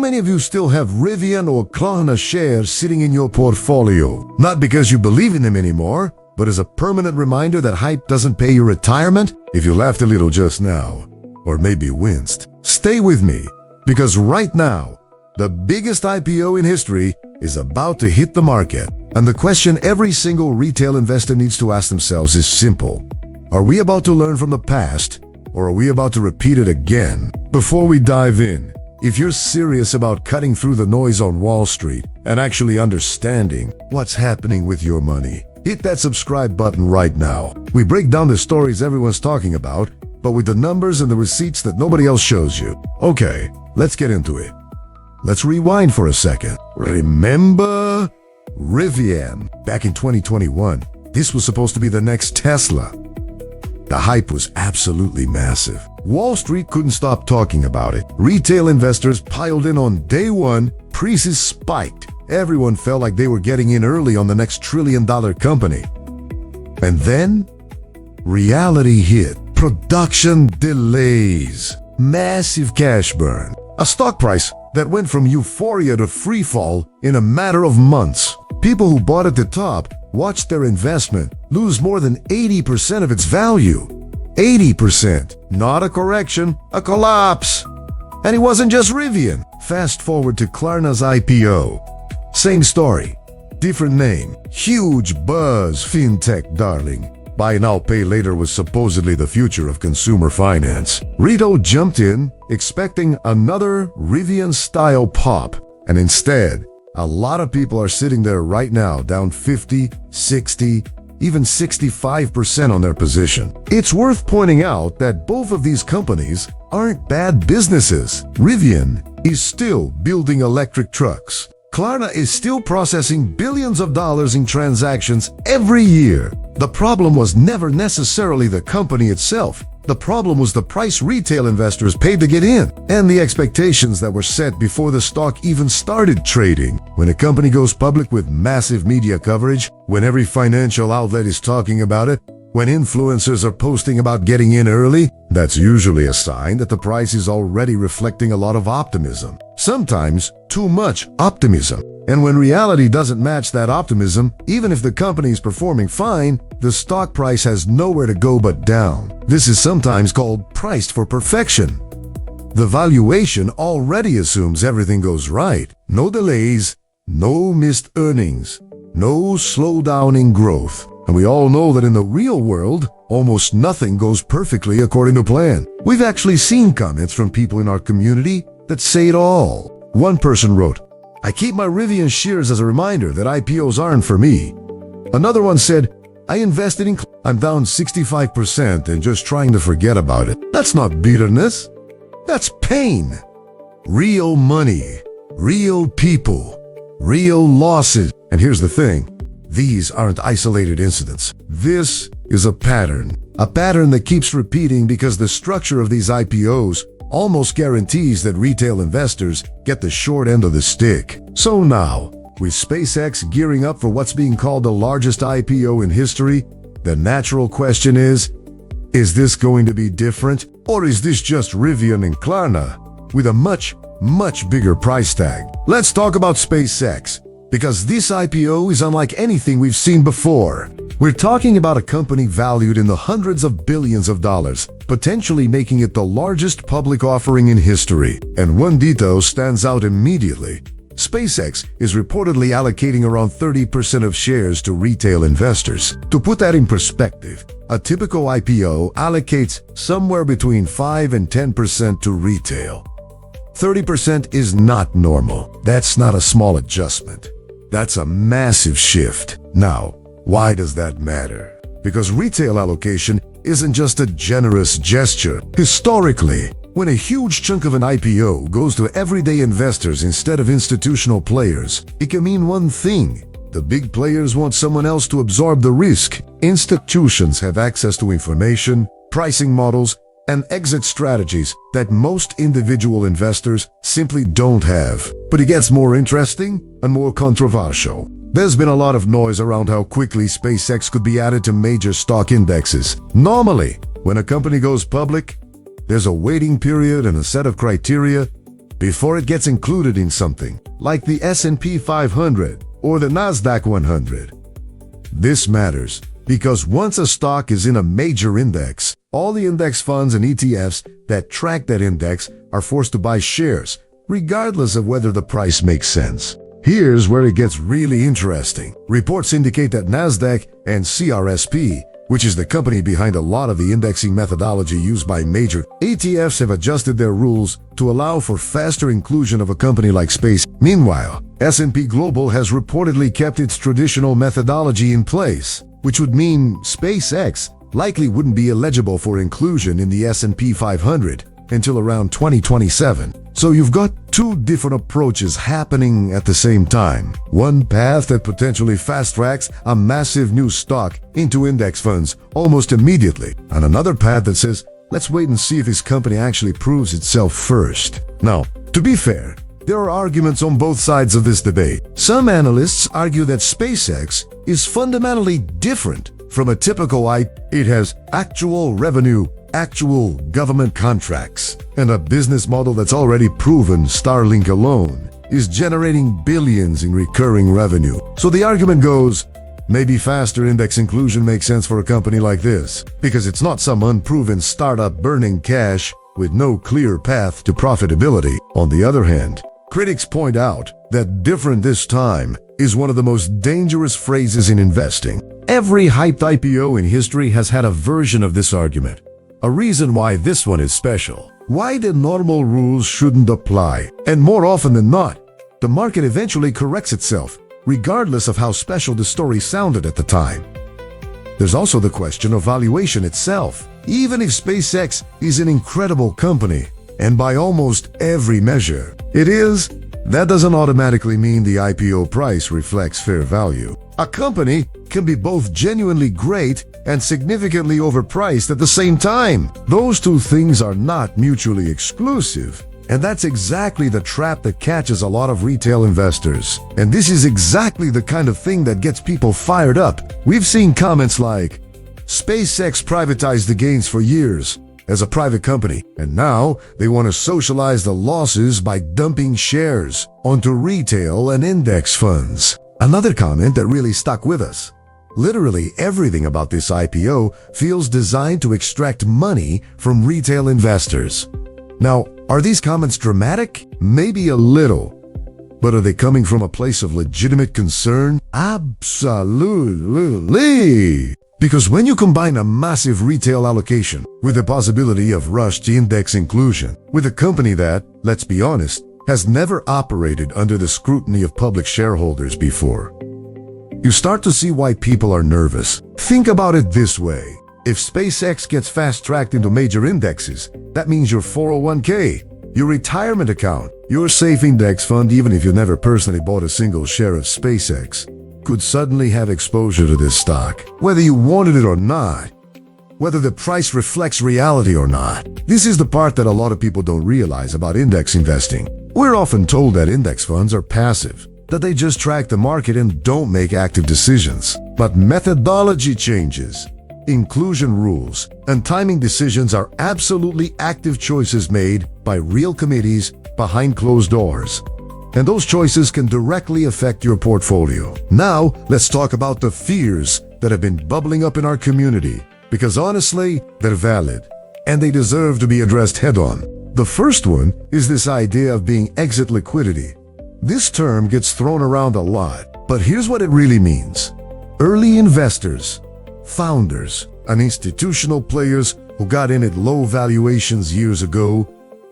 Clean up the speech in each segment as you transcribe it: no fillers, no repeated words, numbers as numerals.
many of you still have Rivian or Klarna shares sitting in your portfolio? Not because you believe in them anymore, but as a permanent reminder that hype doesn't pay your retirement? If you laughed a little just now, or maybe winced, stay with me, because right now, the biggest IPO in history is about to hit the market. And the question every single retail investor needs to ask themselves is simple. Are we about to learn from the past, or are we about to repeat it again? Before we dive in, if you're serious about cutting through the noise on Wall Street and actually understanding what's happening with your money, hit that subscribe button right now. We break down the stories everyone's talking about, but with the numbers and the receipts that nobody else shows you. Okay, let's get into it. Let's rewind for a second. Remember Rivian back in 2021? This was supposed to be the next Tesla. The hype was absolutely massive. Wall Street couldn't stop talking about it. Retail investors piled in on day one, prices spiked. Everyone felt like they were getting in early on the next trillion-dollar company. And then, reality hit. Production delays. Massive cash burn. A stock price that went from euphoria to freefall in a matter of months. People who bought at the top watched their investment lose more than 80% of its value. 80%. Not a correction, a collapse. And it wasn't just Rivian. Fast forward to Klarna's IPO. Same story, different name. Huge buzz, fintech darling. Buy now, pay later was supposedly the future of consumer finance. Rito jumped in, expecting another Rivian-style pop. And instead, a lot of people are sitting there right now down 50, 60, even 65% on their position. It's worth pointing out that both of these companies aren't bad businesses. Rivian is still building electric trucks. Klarna is still processing billions of dollars in transactions every year. The problem was never necessarily the company itself. The problem was the price retail investors paid to get in, and the expectations that were set before the stock even started trading. When a company goes public with massive media coverage, when every financial outlet is talking about it, when influencers are posting about getting in early, that's usually a sign that the price is already reflecting a lot of optimism. Sometimes too much optimism. And when reality doesn't match that optimism, even if the company is performing fine, the stock price has nowhere to go but down. This is sometimes called priced for perfection. The valuation already assumes everything goes right. No delays, no missed earnings, no slowdown in growth. And we all know that in the real world, almost nothing goes perfectly according to plan. We've actually seen comments from people in our community that say it all. One person wrote, "I keep my Rivian shares as a reminder that IPOs aren't for me." Another one said, "I invested in I'm down 65% and just trying to forget about it." That's not bitterness. That's pain. Real money, real people, real losses. And here's the thing. These aren't isolated incidents. This is a pattern that keeps repeating because the structure of these IPOs almost guarantees that retail investors get the short end of the stick. So now, with SpaceX gearing up for what's being called the largest IPO in history, the natural question is this going to be different? Or is this just Rivian and Klarna with a much, much bigger price tag? Let's talk about SpaceX, because this IPO is unlike anything we've seen before. We're talking about a company valued in the hundreds of billions of dollars, potentially making it the largest public offering in history. And one detail stands out immediately. SpaceX is reportedly allocating around 30% of shares to retail investors. To put that in perspective, a typical IPO allocates somewhere between 5 and 10% to retail. 30% is not normal. That's not a small adjustment. That's a massive shift. Now, why does that matter? Because retail allocation isn't just a generous gesture. Historically, when a huge chunk of an IPO goes to everyday investors instead of institutional players, it can mean one thing. The big players want someone else to absorb the risk. Institutions have access to information, pricing models, and exit strategies that most individual investors simply don't have. But it gets more interesting and more controversial. There's been a lot of noise around how quickly SpaceX could be added to major stock indexes. Normally, when a company goes public, there's a waiting period and a set of criteria before it gets included in something like the S&P 500 or the Nasdaq 100. This matters because once a stock is in a major index, all the index funds and ETFs that track that index are forced to buy shares, regardless of whether the price makes sense. Here's where it gets really interesting. Reports indicate that Nasdaq and CRSP, which is the company behind a lot of the indexing methodology used by major ETFs, have adjusted their rules to allow for faster inclusion of a company like SpaceX. Meanwhile, S&P Global has reportedly kept its traditional methodology in place, which would mean SpaceX likely wouldn't be eligible for inclusion in the S&P 500 until around 2027. So you've got two different approaches happening at the same time. One path that potentially fast-tracks a massive new stock into index funds almost immediately, and another path that says, let's wait and see if this company actually proves itself first. Now, to be fair, there are arguments on both sides of this debate. Some analysts argue that SpaceX is fundamentally different from a typical IPO. It has actual revenue, actual government contracts, and a business model that's already proven. Starlink alone is generating billions in recurring revenue. So the argument goes, maybe faster index inclusion makes sense for a company like this, because it's not some unproven startup burning cash with no clear path to profitability. On the other hand, critics point out that different this time is one of the most dangerous phrases in investing. Every hyped IPO in history has had a version of this argument. A reason why this one is special. Why the normal rules shouldn't apply. And more often than not, the market eventually corrects itself, regardless of how special the story sounded at the time. There's also the question of valuation itself. Even if SpaceX is an incredible company, and by almost every measure it is, that doesn't automatically mean the IPO price reflects fair value. A company can be both genuinely great and significantly overpriced at the same time. Those two things are not mutually exclusive. And that's exactly the trap that catches a lot of retail investors. And this is exactly the kind of thing that gets people fired up. We've seen comments like, SpaceX privatized the gains for years as a private company, and now they want to socialize the losses by dumping shares onto retail and index funds. Another comment that really stuck with us. Literally everything about this IPO feels designed to extract money from retail investors. Now, are these comments dramatic? Maybe a little. But are they coming from a place of legitimate concern? Absolutely! Because when you combine a massive retail allocation with the possibility of rushed index inclusion with a company that, let's be honest, has never operated under the scrutiny of public shareholders before, you start to see why people are nervous. Think about it this way. If SpaceX gets fast-tracked into major indexes, that means your 401k, your retirement account, your safe index fund, even if you never personally bought a single share of SpaceX, could suddenly have exposure to this stock, whether you wanted it or not, whether the price reflects reality or not. This is the part that a lot of people don't realize about index investing. We're often told that index funds are passive, that they just track the market and don't make active decisions. But methodology changes, inclusion rules, and timing decisions are absolutely active choices made by real committees behind closed doors. And those choices can directly affect your portfolio. Now, let's talk about the fears that have been bubbling up in our community, because honestly, they're valid, and they deserve to be addressed head-on. The first one is this idea of being exit liquidity. This term gets thrown around a lot, but here's what it really means. Early investors, founders, and institutional players who got in at low valuations years ago,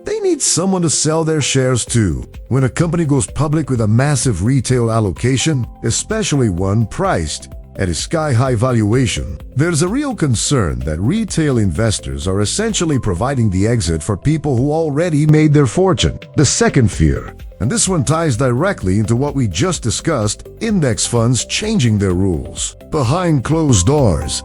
they need someone to sell their shares to. When a company goes public with a massive retail allocation, especially one priced at a sky-high valuation, there's a real concern that retail investors are essentially providing the exit for people who already made their fortune. The second fear, and this one ties directly into what we just discussed, index funds changing their rules. Behind closed doors,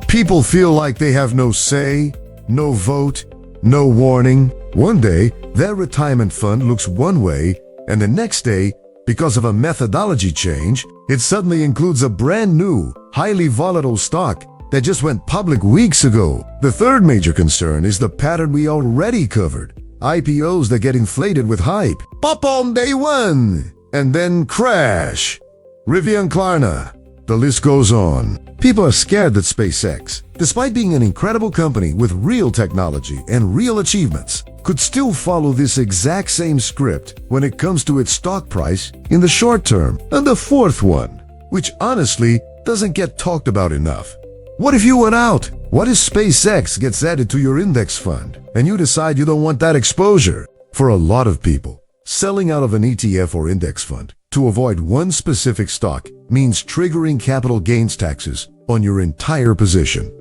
people feel like they have no say, no vote, no warning. One day, their retirement fund looks one way, and the next day, because of a methodology change, it suddenly includes a brand new, highly volatile stock that just went public weeks ago. The third major concern is the pattern we already covered. IPOs that get inflated with hype, pop on day one, and then crash. Rivian and Klarna. The list goes on. People are scared that SpaceX, despite being an incredible company with real technology and real achievements, could still follow this exact same script when it comes to its stock price in the short term. And the fourth one, which honestly doesn't get talked about enough. What if you went out? What if SpaceX gets added to your index fund and you decide you don't want that exposure? For a lot of people, selling out of an ETF or index fund to avoid one specific stock means triggering capital gains taxes on your entire position.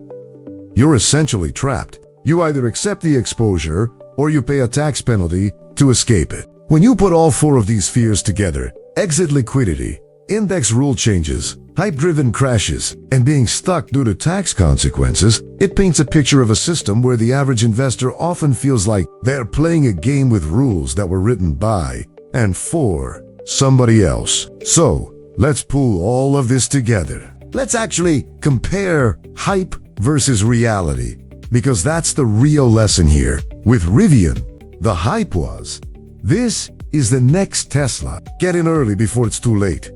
You're essentially trapped. You either accept the exposure or you pay a tax penalty to escape it. When you put all four of these fears together, exit liquidity, index rule changes, hype-driven crashes, and being stuck due to tax consequences, it paints a picture of a system where the average investor often feels like they're playing a game with rules that were written by and for somebody else. So, let's pull all of this together. Let's actually compare hype versus reality, because that's the real lesson here. With Rivian, the hype was, this is the next Tesla. Get in early before it's too late.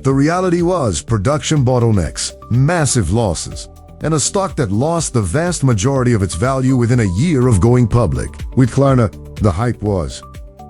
The reality was production bottlenecks, massive losses, and a stock that lost the vast majority of its value within a year of going public. With Klarna, the hype was,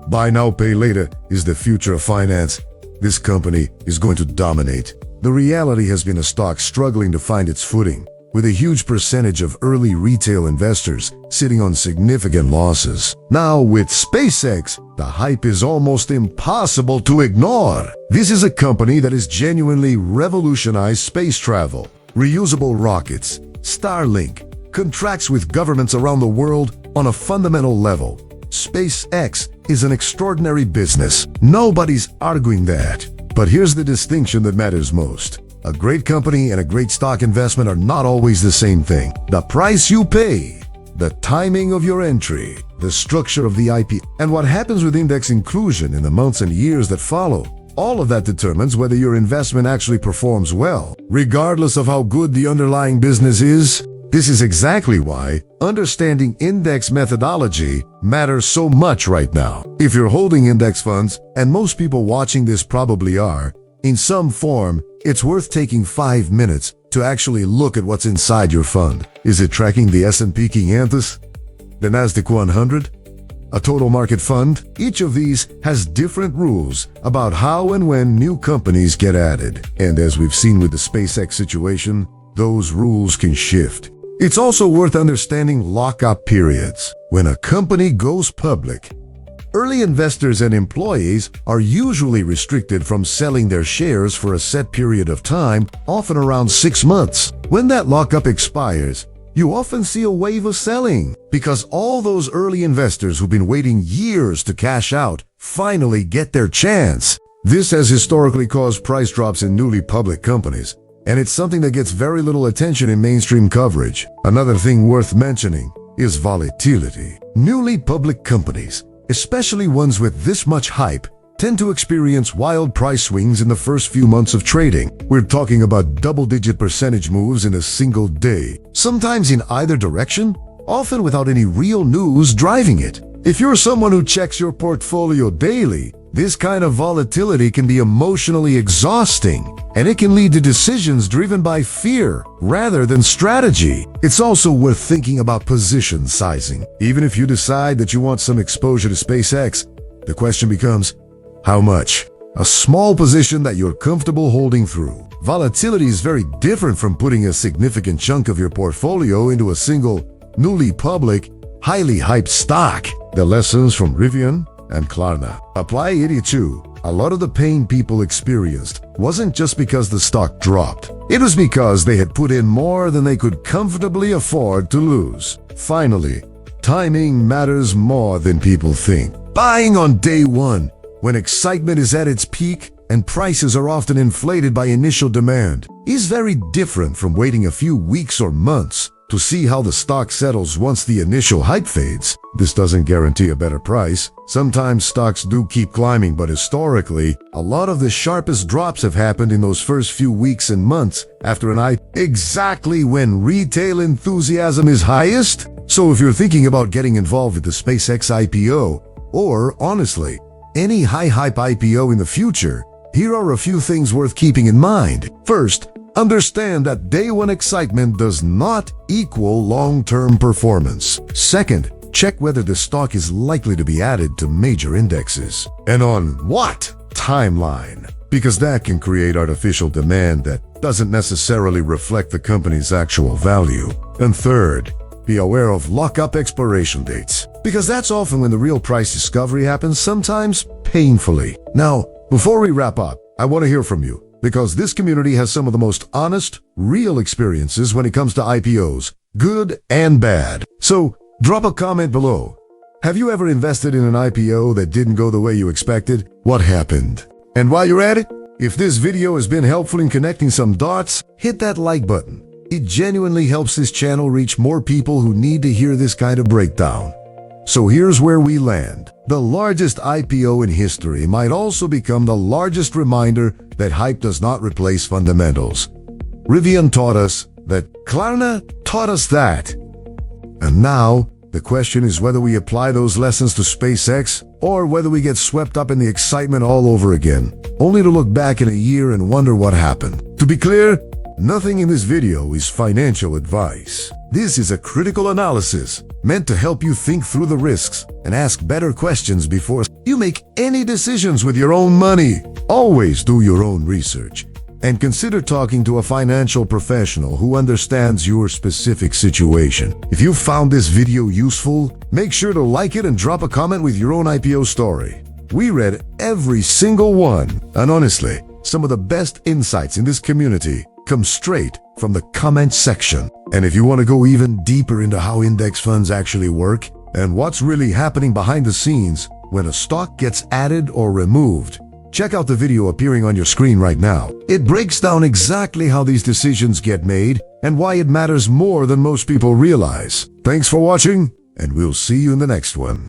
buy now, pay later is the future of finance. This company is going to dominate. The reality has been a stock struggling to find its footing, with a huge percentage of early retail investors sitting on significant losses. Now with SpaceX, the hype is almost impossible to ignore. This is a company that has genuinely revolutionized space travel. Reusable rockets, Starlink, contracts with governments around the world on a fundamental level. SpaceX is an extraordinary business. Nobody's arguing that. But here's the distinction that matters most. A great company and a great stock investment are not always the same thing. The price you pay, the timing of your entry, the structure of the IPO, and what happens with index inclusion in the months and years that follow. All of that determines whether your investment actually performs well, regardless of how good the underlying business is. This is exactly why understanding index methodology matters so much right now. If you're holding index funds, and most people watching this probably are, in some form, it's worth taking 5 minutes to actually look at what's inside your fund. Is it tracking the S&P 500, the Nasdaq 100, a total market fund? Each of these has different rules about how and when new companies get added. And as we've seen with the SpaceX situation, those rules can shift. It's also worth understanding lockup periods. When a company goes public, early investors and employees are usually restricted from selling their shares for a set period of time, often around 6 months. When that lockup expires, you often see a wave of selling, because all those early investors who've been waiting years to cash out finally get their chance. This has historically caused price drops in newly public companies, and it's something that gets very little attention in mainstream coverage. Another thing worth mentioning is volatility. Newly public companies, especially ones with this much hype, tend to experience wild price swings in the first few months of trading. We're talking about double-digit percentage moves in a single day, sometimes in either direction, often without any real news driving it. If you're someone who checks your portfolio daily, this kind of volatility can be emotionally exhausting, and it can lead to decisions driven by fear rather than strategy. It's also worth thinking about position sizing. Even if you decide that you want some exposure to SpaceX, the question becomes, how much? A small position that you're comfortable holding through. Volatility is very different from putting a significant chunk of your portfolio into a single, newly public, highly hyped stock. The lessons from Rivian and Klarna apply 82. A lot of the pain people experienced wasn't just because the stock dropped. It was because they had put in more than they could comfortably afford to lose. Finally, timing matters more than people think. Buying on day one, when excitement is at its peak and prices are often inflated by initial demand, is very different from waiting a few weeks or months to see how the stock settles once the initial hype fades. This doesn't guarantee a better price. Sometimes stocks do keep climbing, but historically, a lot of the sharpest drops have happened in those first few weeks and months after an IPO. Exactly when retail enthusiasm is highest, So if you're thinking about getting involved with the SpaceX IPO, or honestly, any high hype IPO in the future, here are a few things worth keeping in mind. First, understand that day one excitement does not equal long-term performance. Second, check whether the stock is likely to be added to major indexes. And on what timeline? Because that can create artificial demand that doesn't necessarily reflect the company's actual value. And third, be aware of lockup expiration dates, because that's often when the real price discovery happens, sometimes painfully. Now, before we wrap up, I want to hear from you, because this community has some of the most honest, real experiences when it comes to IPOs, good and bad. So, drop a comment below. Have you ever invested in an IPO that didn't go the way you expected? What happened? And while you're at it, if this video has been helpful in connecting some dots, hit that like button. It genuinely helps this channel reach more people who need to hear this kind of breakdown. So here's where we land. The largest IPO in history might also become the largest reminder that hype does not replace fundamentals. Rivian taught us that, Klarna taught us that. And now, the question is whether we apply those lessons to SpaceX or whether we get swept up in the excitement all over again, only to look back in a year and wonder what happened. To be clear, nothing in this video is financial advice. This is a critical analysis meant to help you think through the risks and ask better questions before you make any decisions with your own money. Always do your own research and consider talking to a financial professional who understands your specific situation. If you found this video useful, make sure to like it and drop a comment with your own IPO story. We read every single one, and honestly, some of the best insights in this community come straight from the comment section. And if you want to go even deeper into how index funds actually work and what's really happening behind the scenes when a stock gets added or removed, check out the video appearing on your screen right now. It breaks down exactly how these decisions get made and why it matters more than most people realize. Thanks for watching, and we'll see you in the next one.